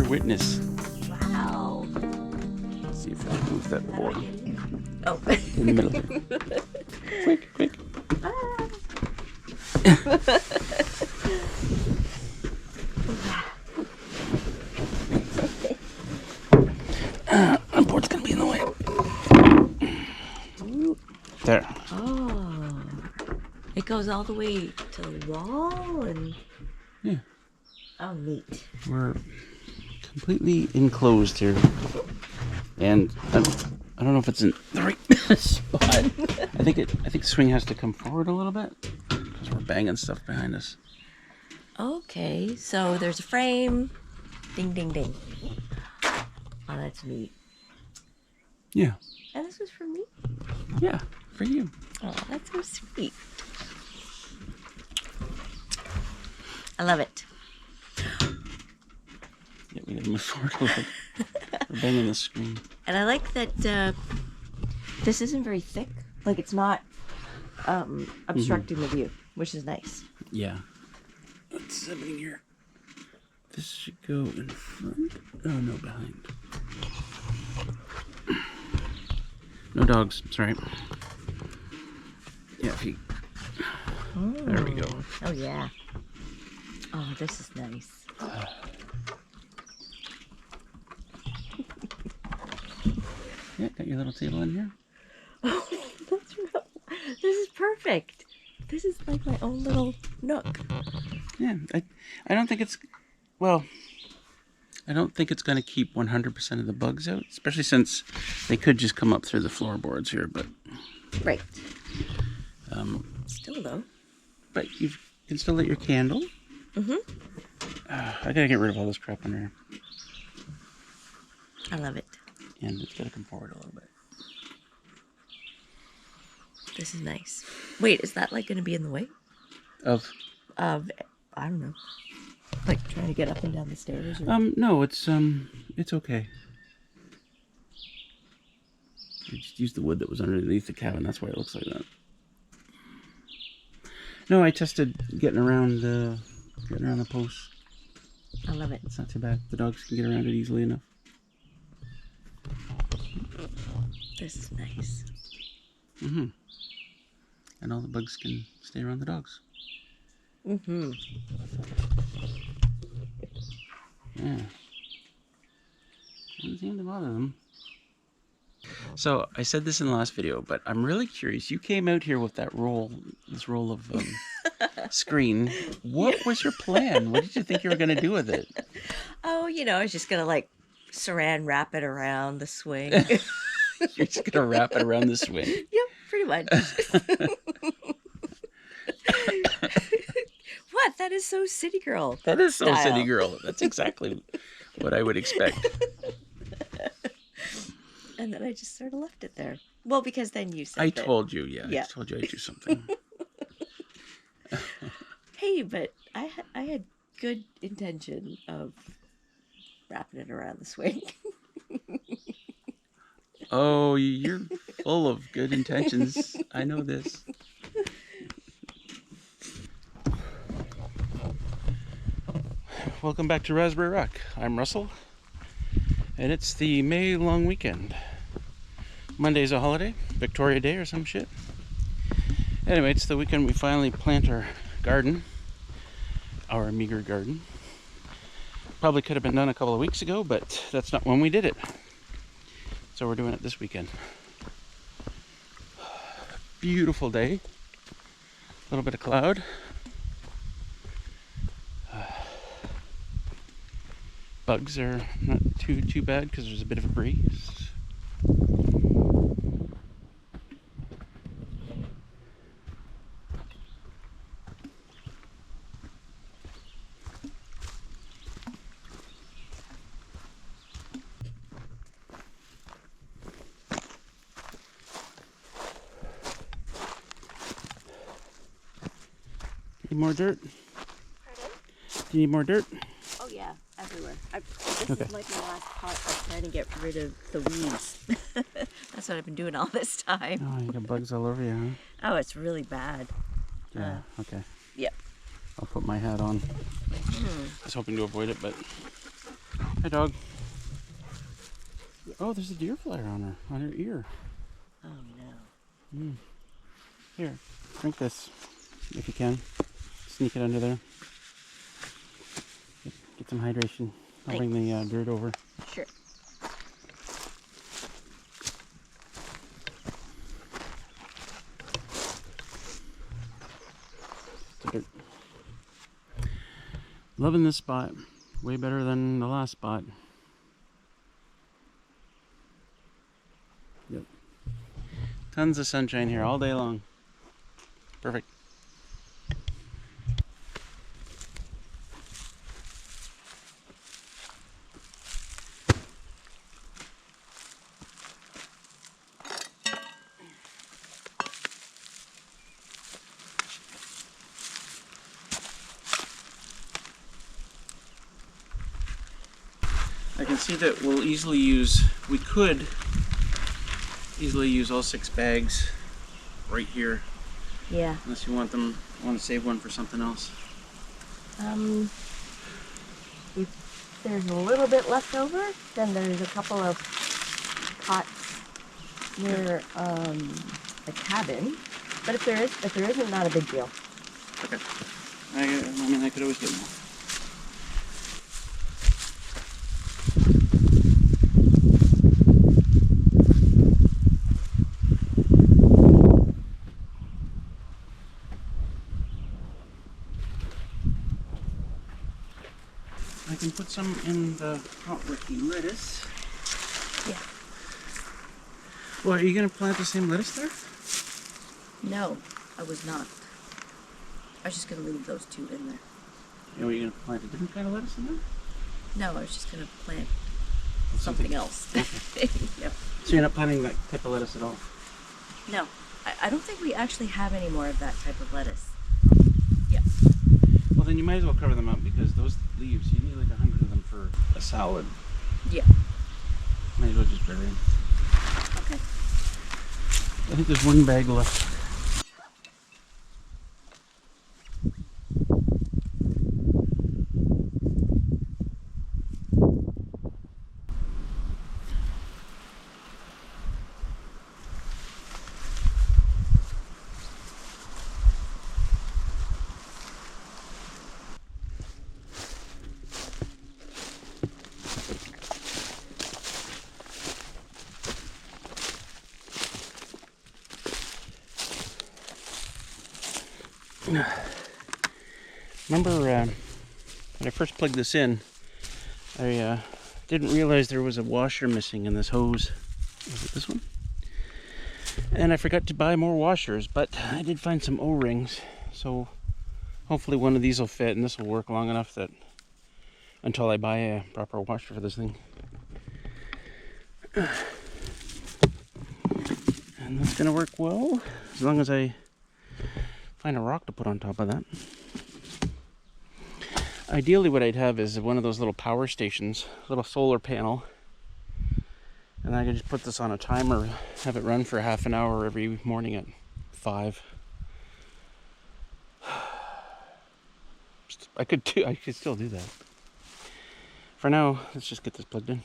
witness. Wow. Let's see if I can move that board. Oh. In the middle here. Quick, quick. My board's gonna be in the way. There. Oh. It goes all the way to the wall and... Yeah. Oh, neat. We're completely enclosed here. And I don't know if it's in the right spot. I think the swing has to come forward a little bit because we're banging stuff behind us. Okay, so there's a frame. Ding, ding, ding. Oh, that's neat. Yeah. And this was for me? Yeah, for you. Oh, that's so sweet. I love it. Yeah, we gotta move forward a little. We're banging the screen. And I like that this isn't very thick. Like, it's not obstructing the view, which is nice. Yeah. What's happening here? This should go in front. Oh, no, behind. No dogs. Sorry. Yeah, if you... There we go. Oh, yeah. Oh, this is nice. Yeah, got your little table in here. Oh, that's real. This is perfect. This is like my own little nook. Yeah, I don't think it's... Well, I don't think it's going to keep 100% of the bugs out, especially since they could just come up through the floorboards here, but... Right. Still, though. But you can still lit your candle. Mm-hmm. I gotta get rid of all this crap in here. I love it. And it's gotta come forward a little bit. This is nice. Wait, is that like going to be in the way? Of? I don't know. Like trying to get up and down the stairs? Or... No, it's okay. I just used the wood that was underneath the cabin. That's why it looks like that. No, I tested getting around the posts. I love it. It's not too bad. The dogs can get around it easily enough. This is nice. Mm-hmm. And all the bugs can stay around the dogs. Mm-hmm. Yeah. Doesn't seem to bother them. So, I said this in the last video, but I'm really curious. You came out here with this roll of screen. What was your plan? What did you think you were going to do with it? Oh, I was just going to like saran wrap it around the swing. You're just going to wrap it around the swing? Yep, pretty much. What? That is so city girl. That is so style. City girl. That's exactly what I would expect. And then I just sort of left it there. Well, because then you said I told you, yeah. Yeah. I told you I'd do something. Hey, but I had good intention of wrapping it around the swing. Oh, you're full of good intentions. I know this. Welcome back to Raspberry Rock. I'm Russell, and it's the May long weekend. Monday's a holiday, Victoria Day or some shit. Anyway, it's the weekend we finally plant our garden, our meager garden. Probably could have been done a couple of weeks ago, but that's not when we did it. So we're doing it this weekend. Beautiful day. A little bit of cloud. Bugs are not too bad because there's a bit of a breeze. Need more dirt? Pardon? Do you need more dirt? Oh, yeah, everywhere. This Okay. is like my last pot of trying to get rid of the weeds. That's what I've been doing all this time. Oh, you got bugs all over you, huh? Oh, it's really bad. Yeah, okay. Yep. I'll put my hat on. I was hoping to avoid it, but Hi, dog. Oh, there's a deer flyer on her ear. Oh no. Mm. Here, drink this if you can. Sneak it under there. Get some hydration. I'll bring the dirt over. Sure. Dirt. Loving this spot. Way better than the last spot. Yep. Tons of sunshine here all day long. Perfect. I can see that we could easily use all 6 bags right here. Yeah. Unless you want to save one for something else. If there's a little bit left over, then there's a couple of pots near the cabin. But if there isn't, not a big deal. Okay. I mean, I could always get more. I can put some in the hot rocky lettuce. Yeah. Well, are you going to plant the same lettuce there? No, I was not. I was just going to leave those 2 in there. Yeah, were you going to plant a different kind of lettuce in there? No, I was just going to plant something else. Okay. Yep. So you're not planting that type of lettuce at all? No, I don't think we actually have any more of that type of lettuce. Yeah. Well, then you might as well cover them up because those leaves, you need like 100 of them for a salad. Yeah. Might as well just bury them. Okay. I think there's 1 bag left. Remember when I first plugged this in, I didn't realize there was a washer missing in this hose. Was it this one? And I forgot to buy more washers, but I did find some O-rings, so hopefully one of these will fit and this will work long enough that until I buy a proper washer for this thing. And that's gonna work well as long as I find a rock to put on top of that. Ideally what I'd have is one of those little power stations, a little solar panel, and I could just put this on a timer, have it run for half an hour every morning at 5. I could still do that. For now, let's just get this plugged in.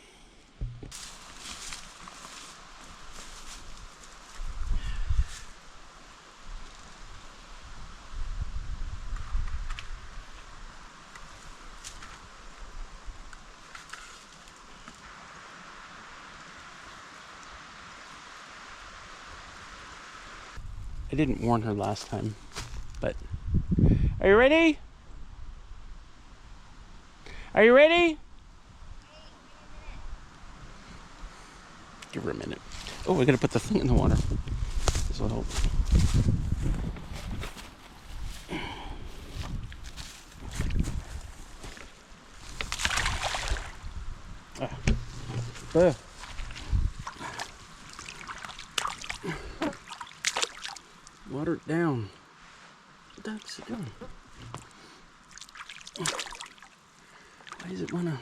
I didn't warn her last time, but are you ready? Are you ready? Give her a minute. Oh, we gotta put the thing in the water. This will help. Water it down. That's it down. Why does it wanna?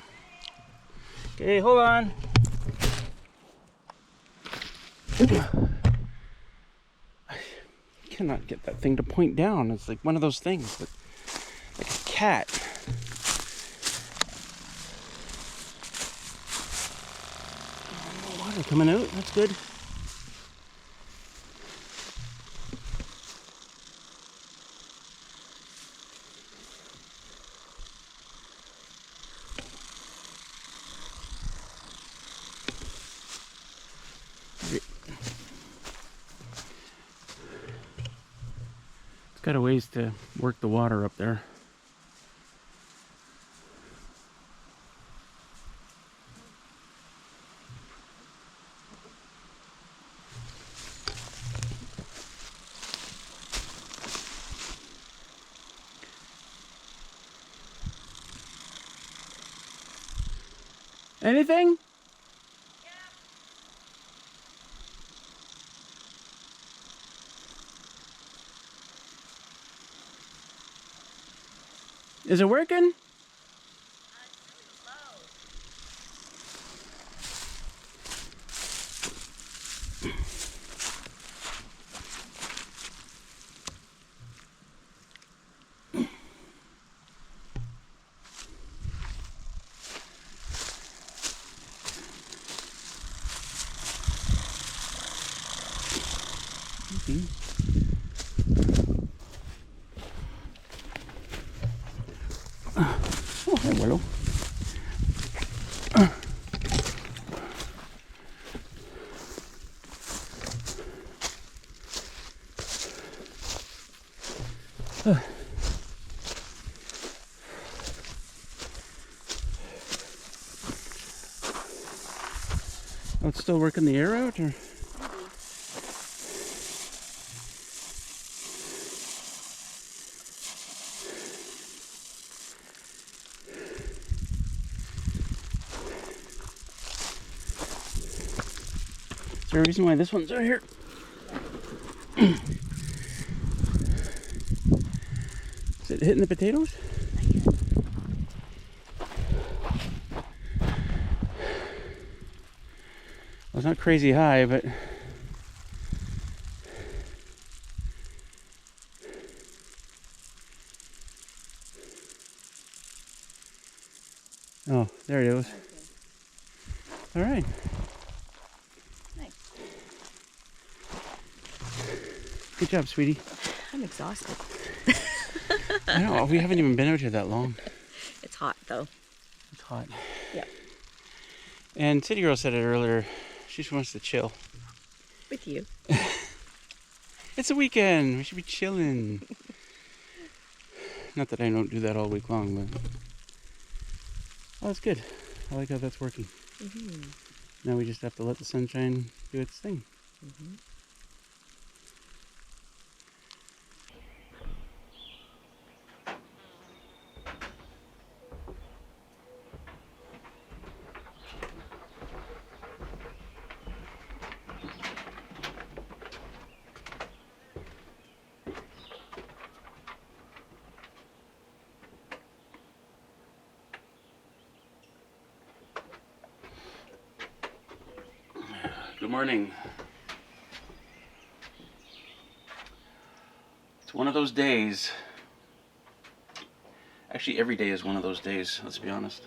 Okay, hold on. I cannot get that thing to point down. It's like one of those things, like a cat. Water coming out, that's good. It's got a ways to work the water up there. Anything? Is it working? Okay. Oh, hey, Willow. Oh, it's still working the air out, or? Is there a reason why this one's out here? Is it hitting the potatoes? Well, it's not crazy high, but oh, there it goes. All right. Nice. Good job, sweetie. I'm exhausted. I know, we haven't even been out here that long. It's hot though. It's hot. Yep. And City Girl said it earlier, she just wants to chill. With you. It's a weekend, we should be chilling. Not that I don't do that all week long, but oh, that's good. I like how that's working. Mm-hmm. Now we just have to let the sunshine do its thing. Mm-hmm. Good morning. It's one of those days. Actually, every day is one of those days, let's be honest.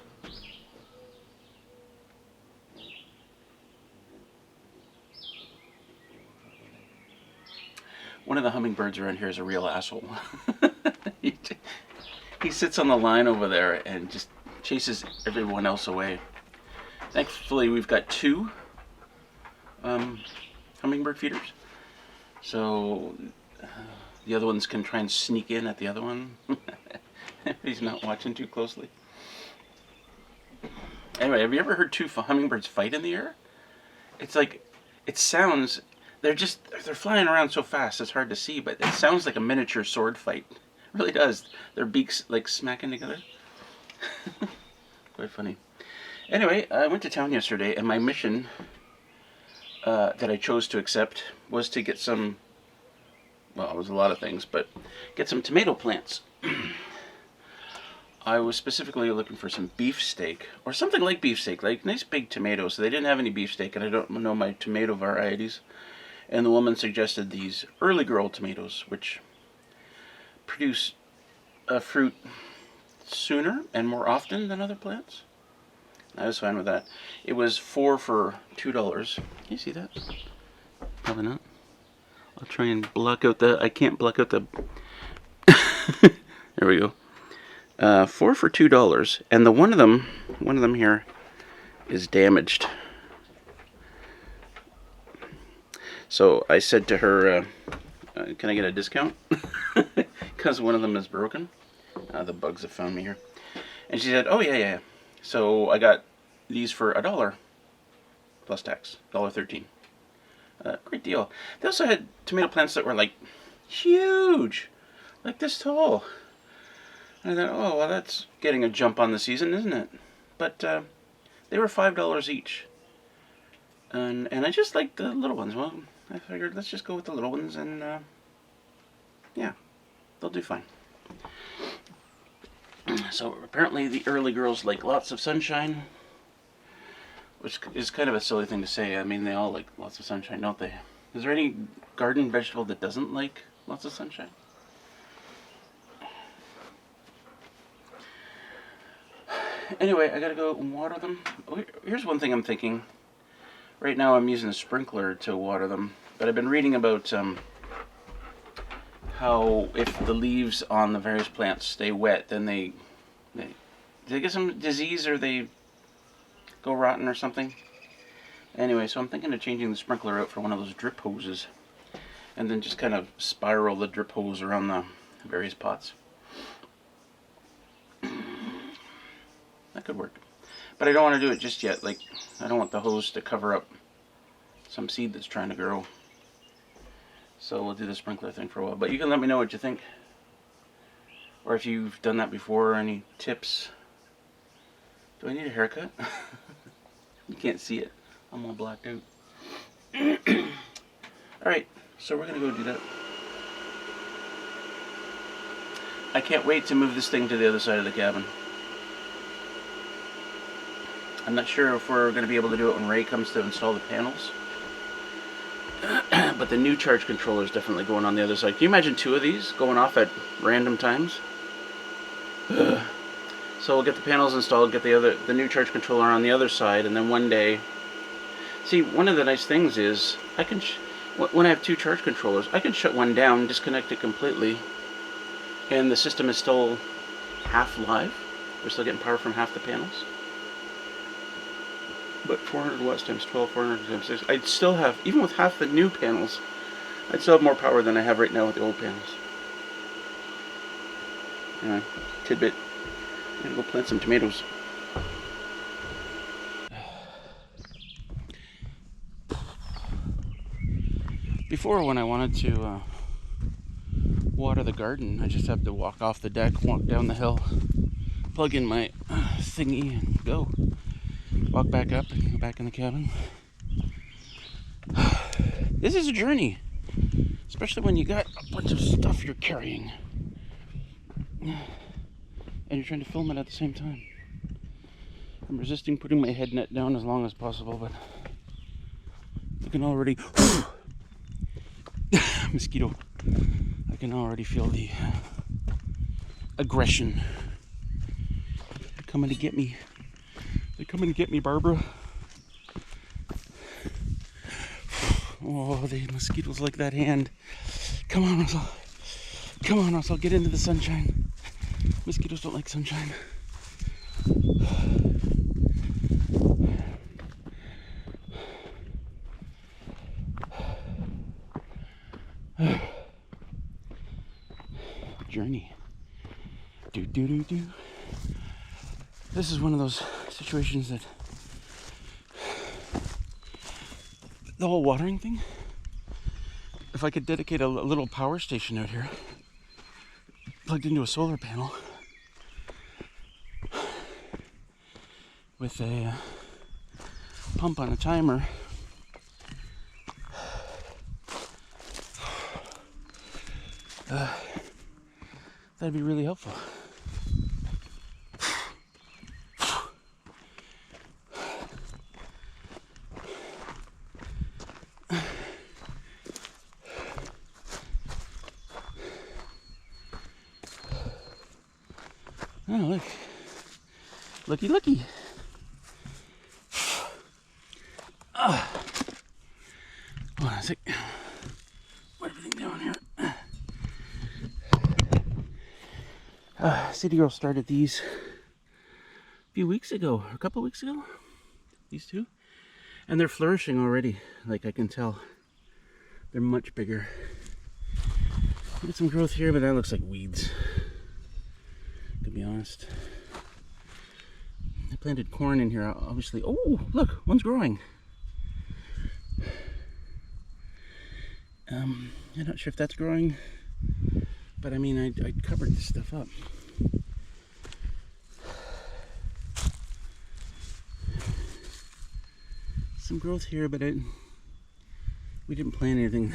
One of the hummingbirds around here is a real asshole. He sits on the line over there and just chases everyone else away. Thankfully, we've got two hummingbird feeders. So the other ones can try and sneak in at the other one. He's not watching too closely. Anyway, have you ever heard two hummingbirds fight in the air? It's like, it sounds, they're flying around so fast it's hard to see, but it sounds like a miniature sword fight. It really does. Their beaks like smacking together. Quite funny. Anyway, I went to town yesterday, and my mission that I chose to accept was to get some, well, it was a lot of things, but get some tomato plants. I was specifically looking for some beefsteak, or something like beefsteak, like nice big tomatoes. So they didn't have any beefsteak, and I don't know my tomato varieties. And the woman suggested these early girl tomatoes, which produce fruit sooner and more often than other plants. I was fine with that. It was 4 for $2. Can you see that? Probably not. I'll try and block out the... I can't block out the... There we go. 4 for $2, and the one of them here is damaged. So I said to her, can I get a discount? Because one of them is broken. The bugs have found me here. And she said, oh yeah. So I got these for $1 plus tax, $1.13. Great deal. They also had tomato plants that were like huge, like this tall. And I thought, oh well, that's getting a jump on the season, isn't it? But they were $5 each, and I just like the little ones. Well, I figured let's just go with the little ones, and yeah, they'll do fine. So apparently the early girls like lots of sunshine, which is kind of a silly thing to say. I mean, they all like lots of sunshine, don't they? Is there any garden vegetable that doesn't like lots of sunshine? Anyway, I gotta go and water them. Here's one thing I'm thinking. Right now I'm using a sprinkler to water them, but I've been reading about how if the leaves on the various plants stay wet, then they get some disease or they go rotten or something. Anyway, so I'm thinking of changing the sprinkler out for one of those drip hoses, and then just kind of spiral the drip hose around the various pots. That could work. But I don't want to do it just yet. Like, I don't want the hose to cover up some seed that's trying to grow. So we'll do the sprinkler thing for a while. But you can let me know what you think. Or if you've done that before, or any tips. Do I need a haircut? You can't see it. I'm all blacked out. Alright, so we're going to go do that. I can't wait to move this thing to the other side of the cabin. I'm not sure if we're going to be able to do it when Ray comes to install the panels. But the new charge controller is definitely going on the other side. Can you imagine 2 of these going off at random times? So we'll get the panels installed, get the new charge controller on the other side, and then one day... See, one of the nice things is, I can when I have 2 charge controllers, I can shut one down, disconnect it completely, and the system is still half live. We're still getting power from half the panels. But 400 watts times 12, 400 times 6, I'd still have, even with half the new panels, I'd still have more power than I have right now with the old panels. Anyway, tidbit. I'm gonna go plant some tomatoes. Before, when I wanted to water the garden, I just have to walk off the deck, walk down the hill, plug in my thingy, and go. Walk back up and go back in the cabin. This is a journey, especially when you got a bunch of stuff you're carrying and you're trying to film it at the same time. I'm resisting putting my head net down as long as possible, but I can already mosquito. I can already feel the aggression. They're coming to get me. They're coming to get me, Barbara. Oh, the mosquitoes like that hand. Come on, Russell. Come on, Russell. Get into the sunshine. Mosquitoes don't like sunshine. Journey. Do do do do. This is one of those situations that the whole watering thing, if I could dedicate a little power station out here plugged into a solar panel with a pump on a timer, that'd be really helpful. Oh, look. Looky, looky. Hold on a sec. Put everything down here. City Girl started these a few weeks ago, a couple weeks ago. These two. And they're flourishing already. Like I can tell. They're much bigger. Get some growth here, but that looks like weeds. To be honest. I planted corn in here, obviously. Oh, look, one's growing. I'm not sure if that's growing, but I mean, I covered this stuff up. Some growth here, but we didn't plant anything.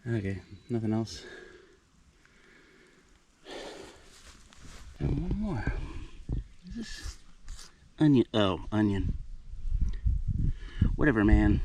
Okay, nothing else. And one more. Is this onion? Oh, onion. Whatever, man.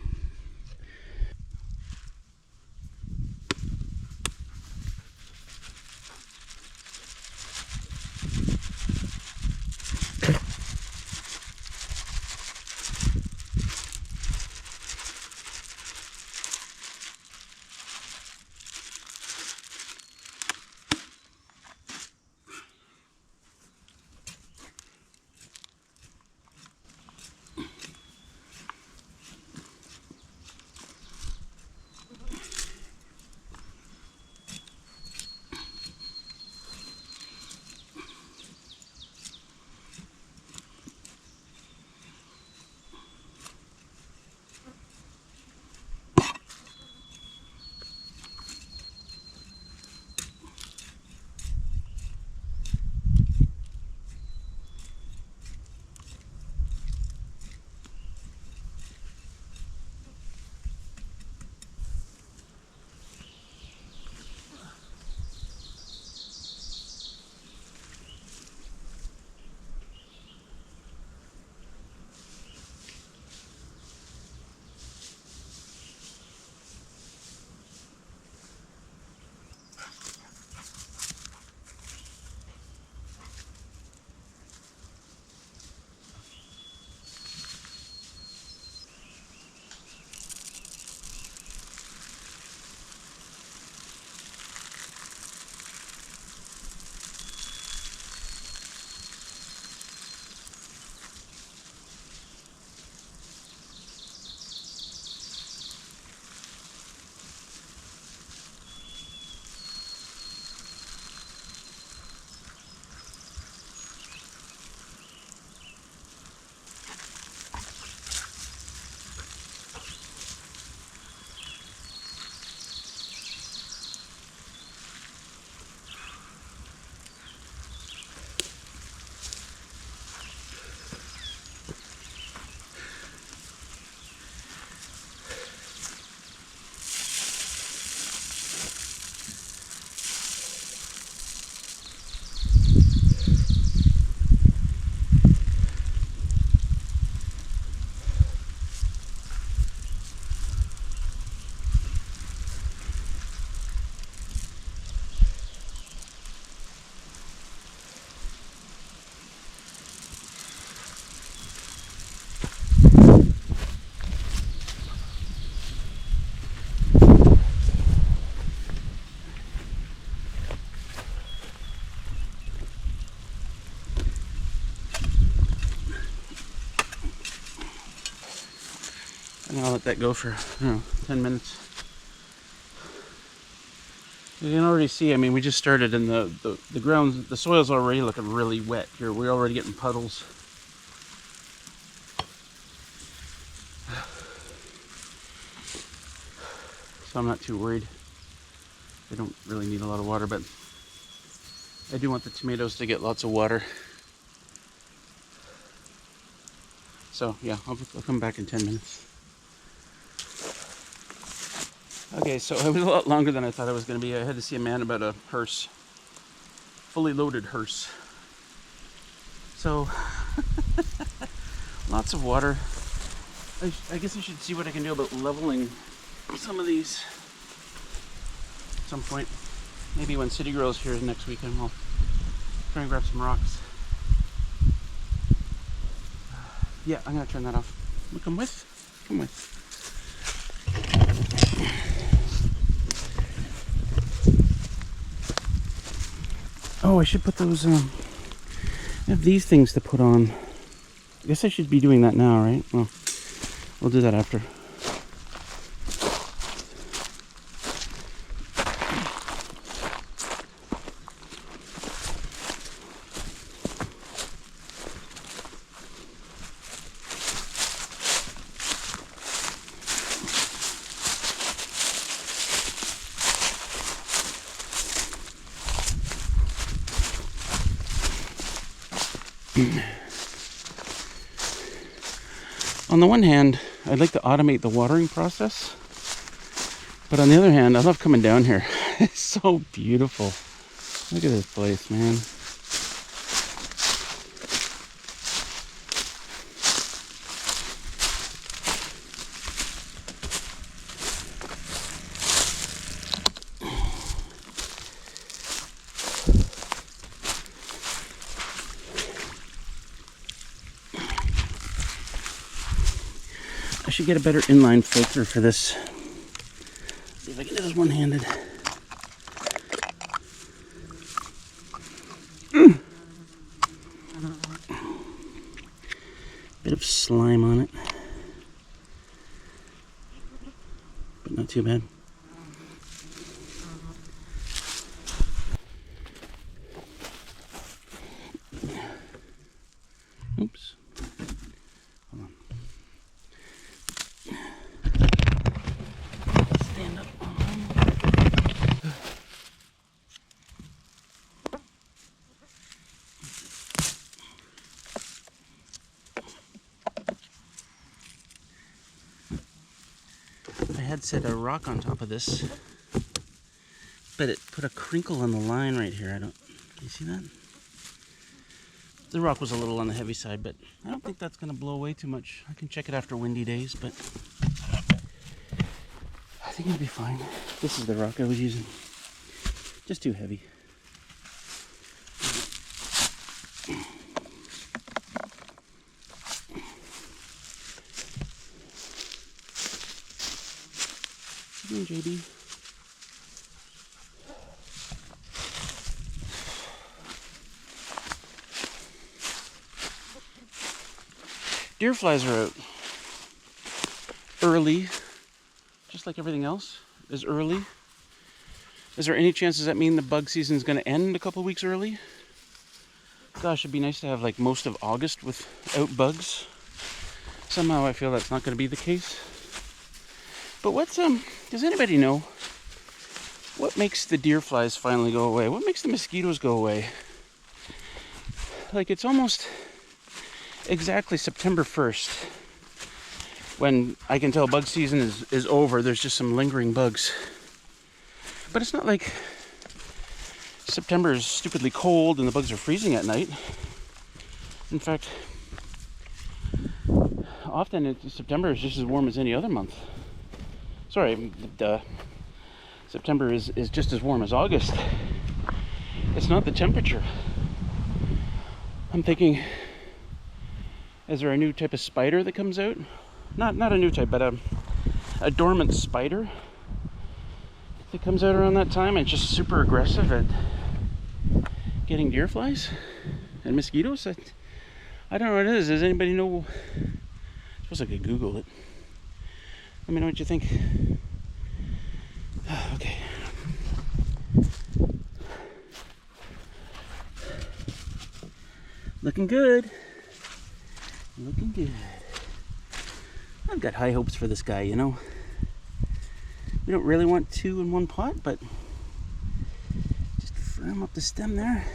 And I'll let that go for, I don't know, 10 minutes. You can already see, I mean, we just started and the ground, the soil's already looking really wet here. We're already getting puddles. So I'm not too worried. They don't really need a lot of water, but I do want the tomatoes to get lots of water. So yeah, I'll come back in 10 minutes. Okay, so it was a lot longer than I thought it was going to be. I had to see a man about a hearse. Fully loaded hearse. So, lots of water. I guess I should see what I can do about leveling some of these at some point. Maybe when City Girl's here next weekend, we'll try and grab some rocks. Yeah, I'm gonna turn that off. Come with. Come with. Oh, I should put those, I have these things to put on. I guess I should be doing that now, right? Well, we'll do that after. On the one hand, I'd like to automate the watering process. But on the other hand, I love coming down here. It's so beautiful. Look at this place, man. I should get a better inline filter for this. See if I can do this one-handed. Bit of slime on it, but not too bad. Oops. Hold on. Stand up. I had set a rock on top of this, but it put a crinkle on the line right here. Can you see that? The rock was a little on the heavy side, but I don't think that's going to blow away too much. I can check it after windy days, but I think it'll be fine. This is the rock I was using. Just too heavy. Come on, JB. Deer flies are out early, just like everything else is early. Is there any chance does that mean the bug season is going to end a couple weeks early? Gosh, it'd be nice to have like most of August without bugs. Somehow I feel that's not going to be the case. But does anybody know what makes the deer flies finally go away? What makes the mosquitoes go away? Like, it's almost exactly September 1st when I can tell bug season is over. There's just some lingering bugs. But it's not like September is stupidly cold and the bugs are freezing at night. In fact, often September is just as warm as any other month. Sorry, September is just as warm as August. It's not the temperature. I'm thinking, is there a new type of spider that comes out? Not a new type, but a dormant spider that comes out around that time and just super aggressive at getting deer flies and mosquitoes. I don't know what it is. Does anybody know? I suppose I could Google it. Let me know what you think. Okay. Looking good. Looking good. I've got high hopes for this guy, you know. We don't really want two in one pot, but just firm up the stem there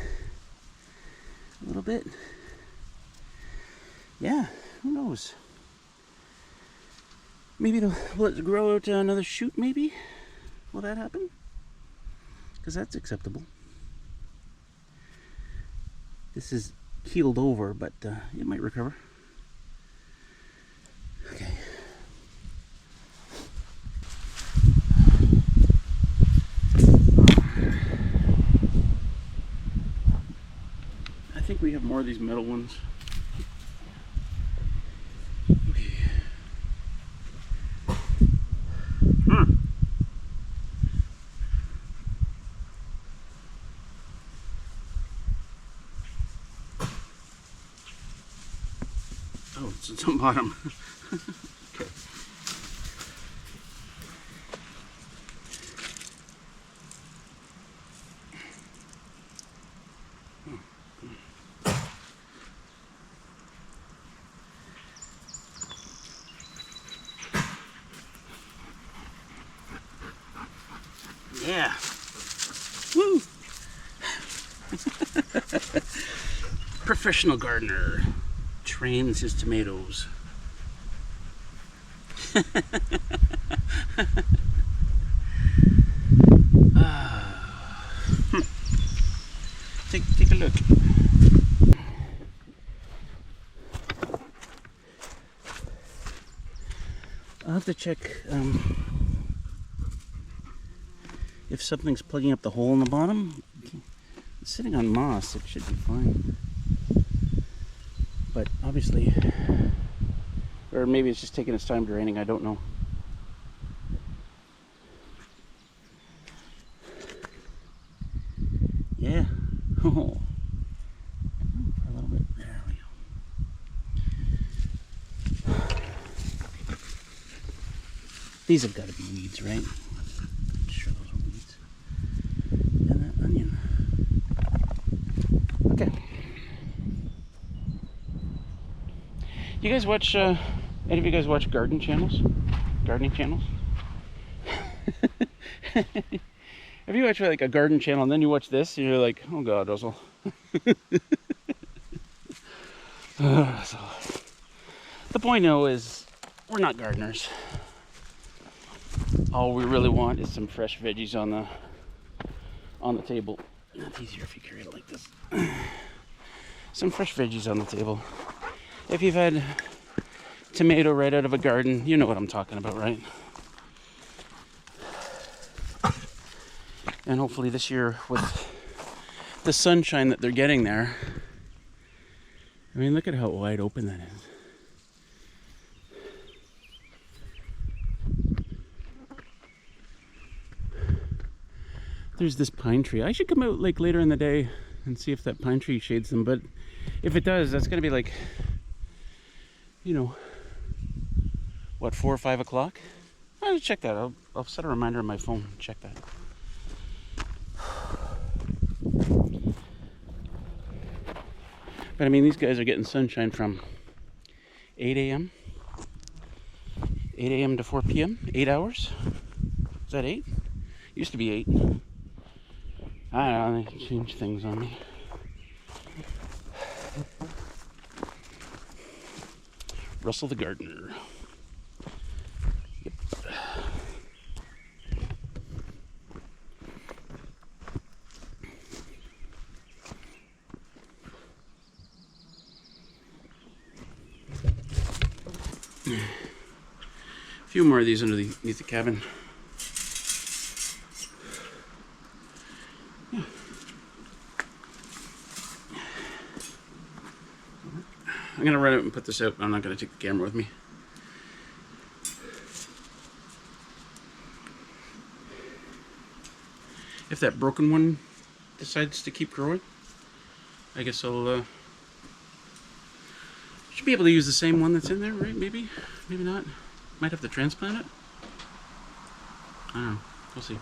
a little bit. Yeah, who knows? Maybe will it grow out another shoot, maybe? Will that happen? Because that's acceptable. This is keeled over, but it might recover. Okay. I think we have more of these metal ones. Oh, it's on bottom. Okay. Yeah. Woo! Professional gardener trains his tomatoes. Take a look. I'll have to check if something's plugging up the hole in the bottom. It's sitting on moss, it should be fine. But obviously, or maybe it's just taking its time draining, I don't know. Yeah. Oh. A little bit. There we go. These have got to be weeds, right? I'm sure those are weeds. And that onion. Okay. You guys watch, any of you guys watch garden channels? Gardening channels? If you watch like a garden channel and then you watch this, and you're like, oh God, Russell. So, the point though is, we're not gardeners. All we really want is some fresh veggies on the table. It's easier if you carry it like this. Some fresh veggies on the table. If you've had tomato right out of a garden, you know what I'm talking about, right? And hopefully this year, with the sunshine that they're getting there, I mean, look at how wide open that is. There's this pine tree. I should come out like later in the day and see if that pine tree shades them, but if it does, that's gonna be like, you know, what, 4 or 5 o'clock? I'll check that. I'll set a reminder on my phone. Check that. But I mean, these guys are getting sunshine from 8 a.m. 8 a.m. to 4 p.m. 8 hours. Is that 8? Used to be 8. I don't know, they changed things on me. Russell the gardener. Yep. A few more of these underneath the cabin. Yeah. I'm gonna run out and put this out. I'm not gonna take the camera with me. If that broken one decides to keep growing, I guess I'll should be able to use the same one that's in there, right? Maybe, maybe not. Might have to transplant it. I don't know. We'll see.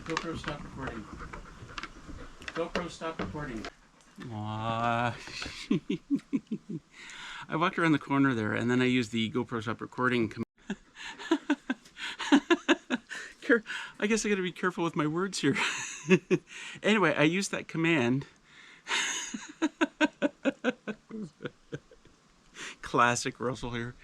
GoPro, stop recording. GoPro, stop recording. Aww. I walked around the corner there, and then I used the GoPro stop recording command. I guess I gotta be careful with my words here. Anyway, I used that command. Classic Russell here.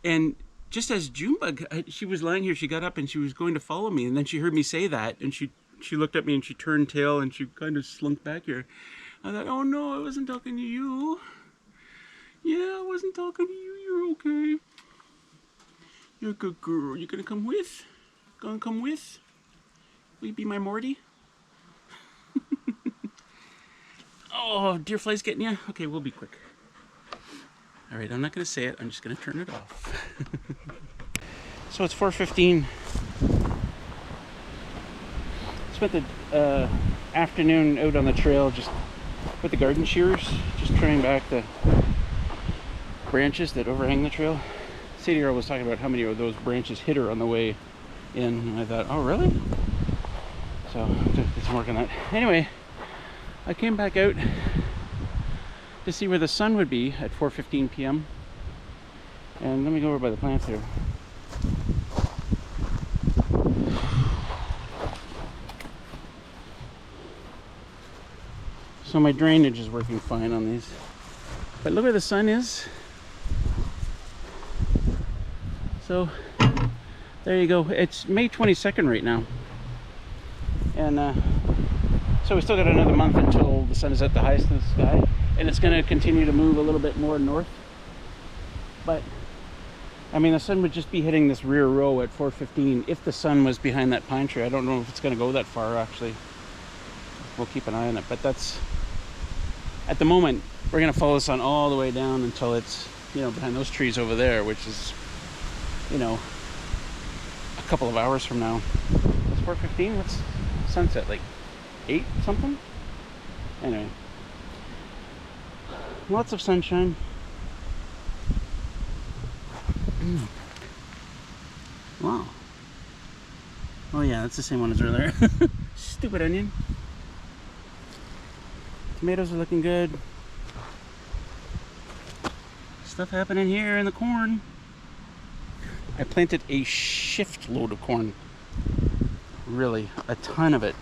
And just as Junebug, she was lying here, she got up and she was going to follow me, and then she heard me say that, and she looked at me and she turned tail and she kind of slunk back here. I thought, oh no, I wasn't talking to you. Yeah, I wasn't talking to you. You're okay. You're a good girl. You gonna come with? Gonna come with? Will you be my Morty? Oh, deer fly's getting you? Okay, we'll be quick. All right, I'm not going to say it. I'm just going to turn it off. So it's 4:15. Spent the afternoon out on the trail just with the garden shears, just trimming back the branches that overhang the trail. Sadie Earl was talking about how many of those branches hit her on the way in, and I thought, oh really? So did some work on that. Anyway, I came back out to see where the sun would be at 4:15 p.m. And let me go over by the plants here. So my drainage is working fine on these. But look where the sun is. So there you go. It's May 22nd right now. And so we still got another month until the sun is at the highest in the sky. And it's going to continue to move a little bit more north. But I mean, the sun would just be hitting this rear row at 4:15 if the sun was behind that pine tree. I don't know if it's going to go that far, actually. We'll keep an eye on it. But that's, at the moment, we're going to follow the sun all the way down until it's, you know, behind those trees over there, which is, you know, a couple of hours from now. It's 4:15. What's sunset, like 8 something? Anyway, lots of sunshine. Wow. Oh yeah, that's the same one as earlier. Stupid onion. Tomatoes are looking good. Stuff happening here in the corn. I planted a shift load of corn. Really, a ton of it.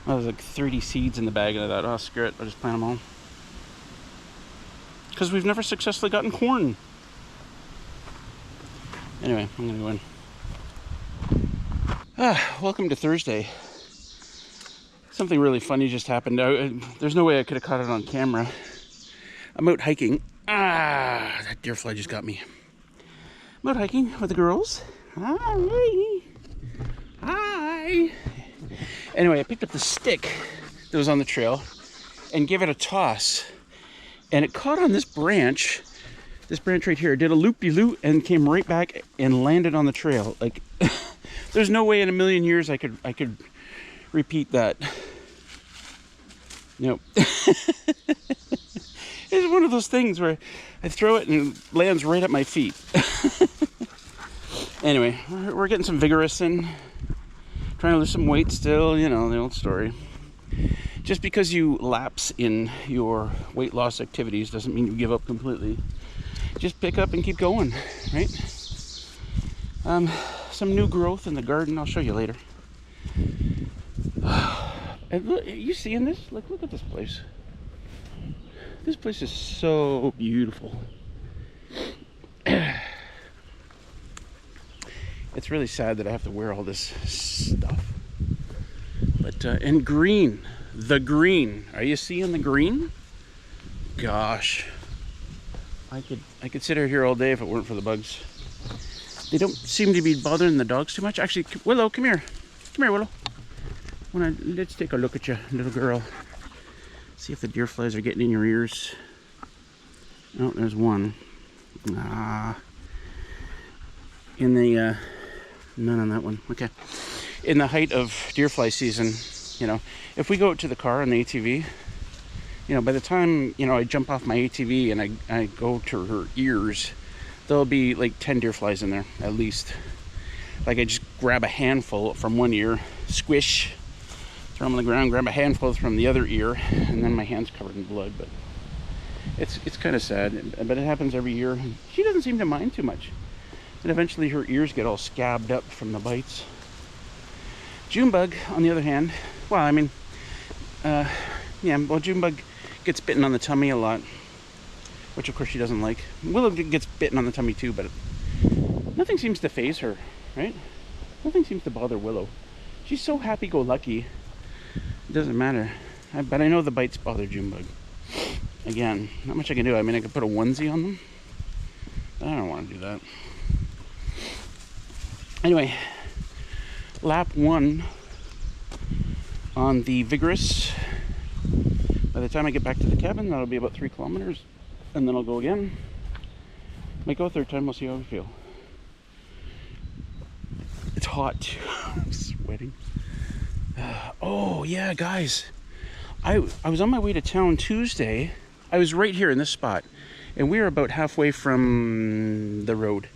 I was like 30 seeds in the bag, and I thought, oh screw it, I'll just plant them all. Because we've never successfully gotten corn. Anyway, I'm gonna go in. Welcome to Thursday. Something really funny just happened. There's no way I could have caught it on camera. I'm out hiking. That deer fly just got me. I'm out hiking with the girls. Hi. Hi. Anyway, I picked up the stick that was on the trail and gave it a toss. And it caught on this branch right here. It did a loop-de-loop and came right back and landed on the trail. Like, there's no way in a million years I could repeat that. You know, it's one of those things where I throw it and it lands right at my feet. Anyway, we're getting some vigorous in, trying to lose some weight still, you know, the old story. Just because you lapse in your weight loss activities doesn't mean you give up completely. Just pick up and keep going, right? Some new growth in the garden. I'll show you later. And look, are you seeing this? Like, look at this place. This place is so beautiful. It's really sad that I have to wear all this stuff. But and green, the green. Are you seeing the green? Gosh. I could sit out here all day if it weren't for the bugs. They don't seem to be bothering the dogs too much. Actually, Willow, come here. Come here, Willow. Let's take a look at you, little girl. See if the deer flies are getting in your ears. Oh, there's one. In the none on that one. Okay. In the height of deer fly season, you know, if we go out to the car on the ATV, you know, by the time, you know, I jump off my ATV and I go to her ears, there'll be like 10 deer flies in there, at least. Like, I just grab a handful from one ear, squish, throw them on the ground, grab a handful from the other ear, and then my hand's covered in blood. But it's kind of sad, but it happens every year. She doesn't seem to mind too much. And eventually her ears get all scabbed up from the bites. Junebug, on the other hand, well, I mean, Junebug gets bitten on the tummy a lot, which of course she doesn't like. Willow gets bitten on the tummy too, but nothing seems to faze her, right? Nothing seems to bother Willow. She's so happy-go-lucky, it doesn't matter. But I know the bites bother Junebug. Again, not much I can do. I mean, I could put a onesie on them. I don't want to do that. Anyway, lap 1 on the Vigorous. By the time I get back to the cabin, that'll be about 3 kilometers. and then I'll go again. Might go a third time, we'll see how we feel. It's hot too. I'm sweating. Oh yeah, guys. I was on my way to town Tuesday. I was right here in this spot, and we were about halfway from the road.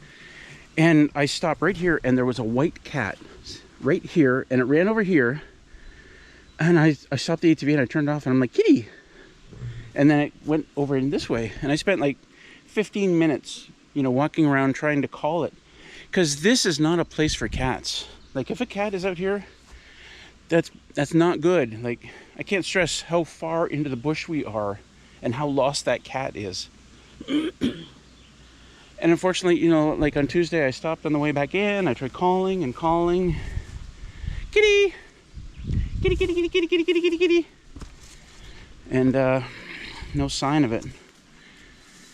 And I stopped right here, and there was a white cat right here, and it ran over here. And I stopped the ATV and I turned it off, and I'm like, kitty. And then it went over in this way, and I spent like 15 minutes, you know, walking around trying to call it, because this is not a place for cats. Like, if a cat is out here, that's not good. Like, I can't stress how far into the bush we are and how lost that cat is. And unfortunately, you know, like on Tuesday, I stopped on the way back in. I tried calling and calling. Kitty! Kitty, kitty, kitty, kitty, kitty, kitty, kitty, kitty. And no sign of it.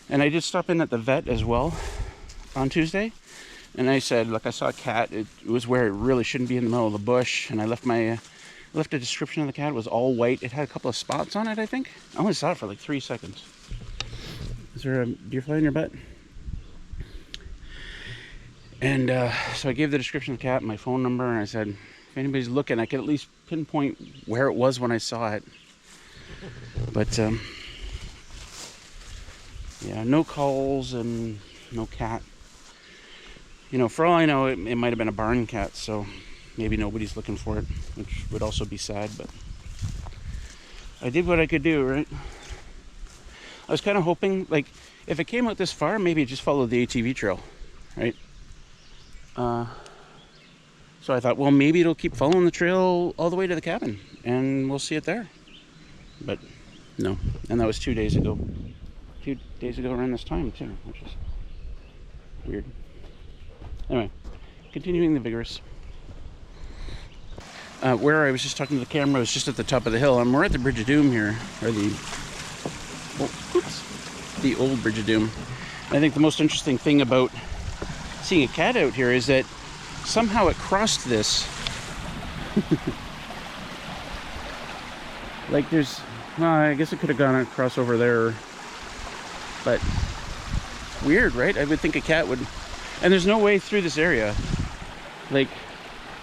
And I did stop in at the vet as well on Tuesday. And I said, look, I saw a cat. It was where it really shouldn't be, in the middle of the bush. And I left a description of the cat. It was all white. It had a couple of spots on it, I think. I only saw it for like 3 seconds. Is there a deer fly in your butt? And so I gave the description of the cat, my phone number, and I said, if anybody's looking, I could at least pinpoint where it was when I saw it. But yeah, no calls and no cat. You know, for all I know, it might have been a barn cat, so maybe nobody's looking for it, which would also be sad, but I did what I could do, right? I was kind of hoping, like, if it came out this far, maybe it just followed the ATV trail, right? So I thought, well, maybe it'll keep following the trail all the way to the cabin, and we'll see it there. But no, and that was 2 days ago. 2 days ago around this time, too, which is weird. Anyway, continuing the vigorous. Where I was just talking to the camera was just at the top of the hill. We're at the Bridge of Doom here, or the old Bridge of Doom. And I think the most interesting thing about seeing a cat out here is that somehow it crossed this. Like, there's, well, I guess it could have gone across over there, but weird, right? I would think a cat would. And there's no way through this area. Like,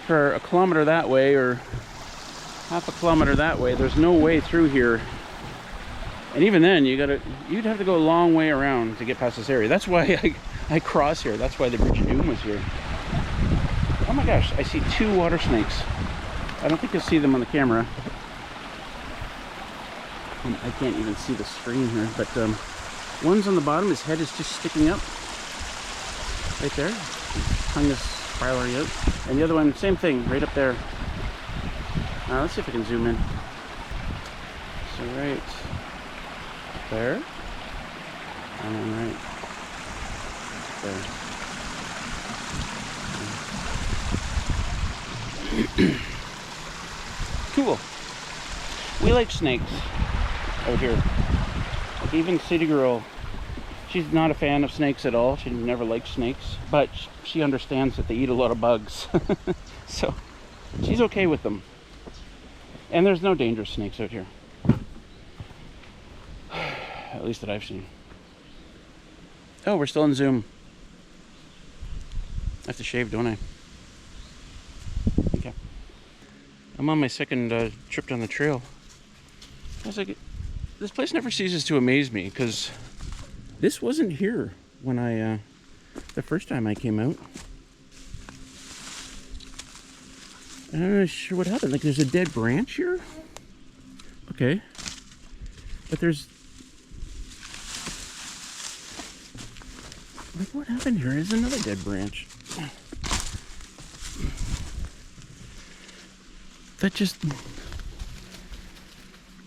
for a kilometer that way or half a kilometer that way, there's no way through here. And even then, you'd have to go a long way around to get past this area. That's why I cross here. That's why the Bridge of Doom was here. Oh my gosh, I see 2 water snakes. I don't think you'll see them on the camera. I can't even see the screen here, but one's on the bottom. His head is just sticking up right there. His tongue is spiraling out. And the other one, same thing, right up there. Let's see if I can zoom in. So right there, and then right there. Cool. We like snakes out here. Like, even City Girl, she's not a fan of snakes at all. She never liked snakes, but she understands that they eat a lot of bugs. So she's okay with them. And there's no dangerous snakes out here. At least that I've seen. Oh, we're still in Zoom. I have to shave, don't I? Okay. I'm on my second trip down the trail. I was like, this place never ceases to amaze me, because this wasn't here when I, the first time I came out. And I'm not sure what happened. Like, there's a dead branch here? Okay. But there's... Like, what happened here? There's another dead branch. That just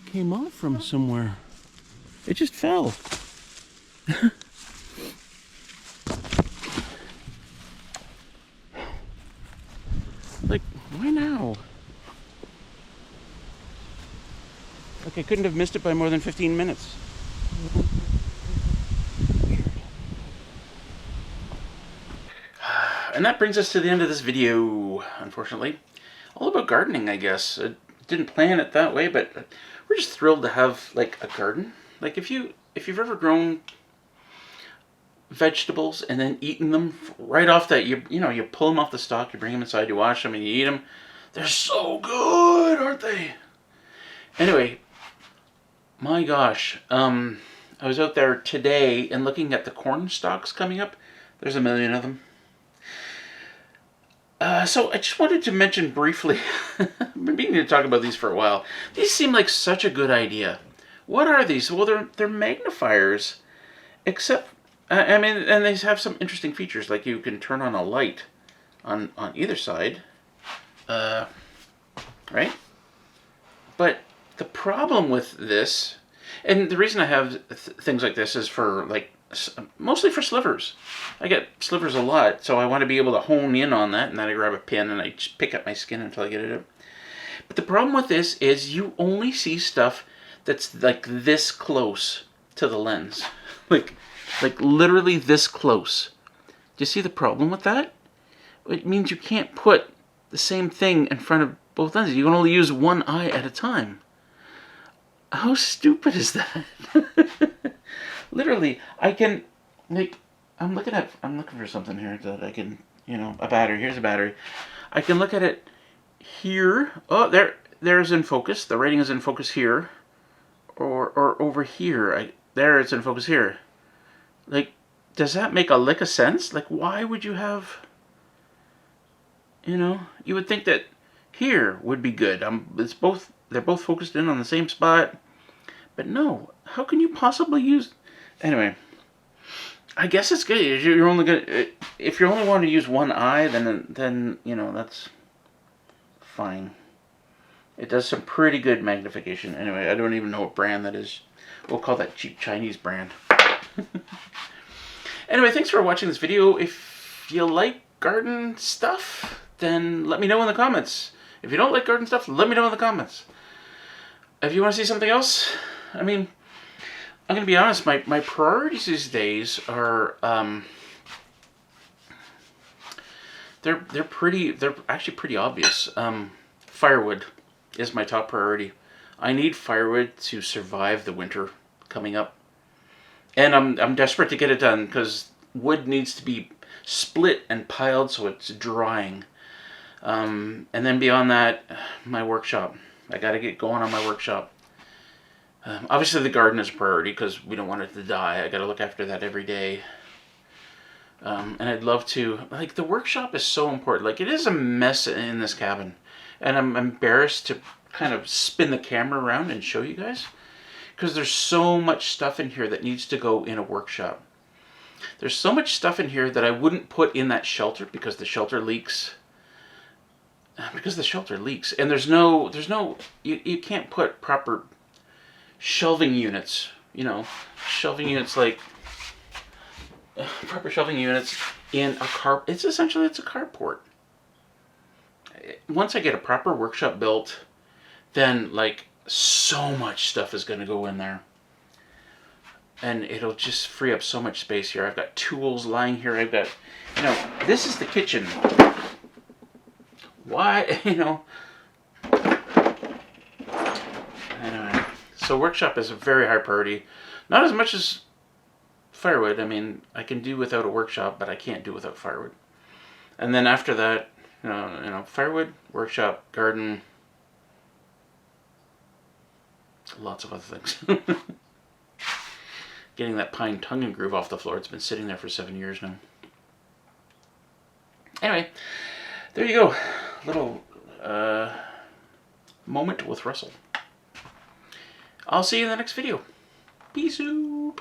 came off from somewhere. It just fell. Like, why now? Like, I couldn't have missed it by more than 15 minutes. And that brings us to the end of this video, unfortunately. All about gardening, I guess. I didn't plan it that way, but we're just thrilled to have, like, a garden. Like, if you've ever grown vegetables and then eating them right off that, you know, you pull them off the stalk, you bring them inside, you wash them, and you eat them. They're so good, aren't they? Anyway, my gosh, I was out there today and looking at the corn stalks coming up. There's a million of them. So I just wanted to mention briefly, I've been meaning to talk about these for a while. These seem like such a good idea. What are these? Well, they're magnifiers, except, I mean, and they have some interesting features, like you can turn on a light on either side, right? But the problem with this, and the reason I have things like this is for, like, mostly for slivers. I get slivers a lot, so I want to be able to hone in on that, and then I grab a pin and I just pick up my skin until I get it out. But the problem with this is you only see stuff that's like this close to the lens. like literally this close. Do you see the problem with that? It means you can't put the same thing in front of both lenses. You can only use one eye at a time. How stupid is that? Literally, I can, like, I'm looking for something here that I can, you know, a battery. Here's a battery. I can look at it here. Oh, there's in focus. The rating is in focus here, or over here. There, it's in focus here. Like, does that make a lick of sense? Like, why would you have, you know, you would think that here would be good. They're both focused in on the same spot, but no. How can you possibly use? Anyway, I guess it's good. You're only gonna, if you only want to use one eye, then you know, that's fine. It does some pretty good magnification. Anyway, I don't even know what brand that is. We'll call that cheap Chinese brand. Anyway, thanks for watching this video. If you like garden stuff, then let me know in the comments. If you don't like garden stuff, let me know in the comments. If you want to see something else, I mean, I'm going to be honest, my priorities these days are, they're actually pretty obvious. Firewood is my top priority. I need firewood to survive the winter coming up. And I'm desperate to get it done because wood needs to be split and piled so it's drying. And then beyond that, my workshop. I got to get going on my workshop. Obviously the garden is a priority because we don't want it to die. I got to look after that every day. And I'd love to, like, the workshop is so important. Like, it is a mess in this cabin. And I'm embarrassed to kind of spin the camera around and show you guys. Because there's so much stuff in here that needs to go in a workshop. There's so much stuff in here that I wouldn't put in that shelter because the shelter leaks. And there's no, you can't put proper shelving units, you know, like proper shelving units in a car. It's a carport. Once I get a proper workshop built, then, like, so much stuff is going to go in there. And it'll just free up so much space here. I've got tools lying here. I've got, you know, this is the kitchen. Why, you know. Anyway, so workshop is a very high priority. Not as much as firewood. I mean, I can do without a workshop, but I can't do without firewood. And then after that, you know, firewood, workshop, garden, lots of other things. Getting that pine tongue and groove off the floor. It's been sitting there for 7 years now. Anyway, there you go. Little moment with Russell. I'll see you in the next video. Peace out.